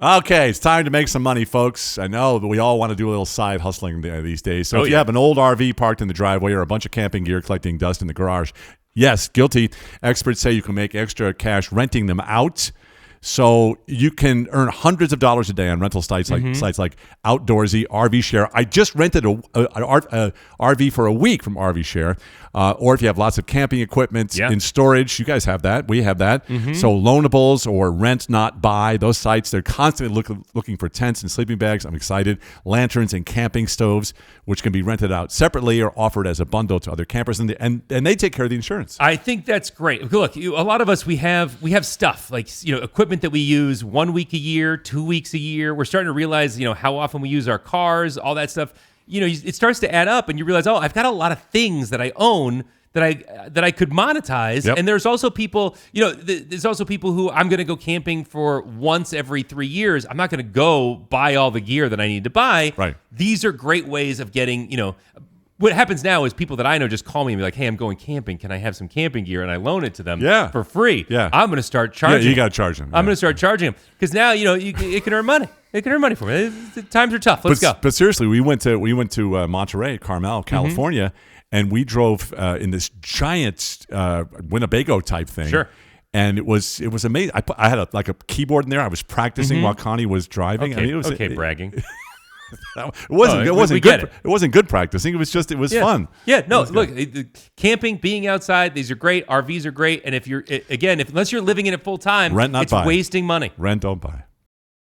Okay, it's time to make some money, folks. I know that we all want to do a little side hustling these days. So if you have an old RV parked in the driveway or a bunch of camping gear collecting dust in the garage, yes, guilty. Experts say you can make extra cash renting them out. So you can earn hundreds of dollars a day on rental sites like Outdoorsy, RV Share. I just rented a RV for a week from RV Share. Or if you have lots of camping equipment in storage, you guys have that. We have that. So Loanables or Rent Not Buy, those sites, they're constantly looking for tents and sleeping bags. I'm excited. Lanterns and camping stoves, which can be rented out separately or offered as a bundle to other campers, and they take care of the insurance. I think that's great. Look, a lot of us, we have stuff like equipment that we use 1 week a year, 2 weeks a year. We're starting to realize how often we use our cars, all that stuff. It starts to add up, and you realize, I've got a lot of things that I own that I could monetize. Yep. And there's also people, who I'm going to go camping for once every 3 years. I'm not going to go buy all the gear that I need to buy. Right. These are great ways of getting, what happens now is people that I know just call me and be like, hey, I'm going camping. Can I have some camping gear? And I loan it to them for free. Yeah. I'm going to start charging. Yeah, you got to charge them. I'm going to start charging them because now, it can earn money. It can earn money for me. The times are tough. Let's go. But seriously, we went to Monterey, Carmel, California, and we drove in this giant Winnebago type thing. Sure. And it was amazing. I had a keyboard in there. I was practicing while Connie was driving. Okay, it was bragging. It wasn't good. It wasn't good practicing. It was fun. Yeah, no. Look, camping, being outside, these are great. RVs are great. And unless you're living in it full time, Rent not buy. It's wasting money. Rent don't buy.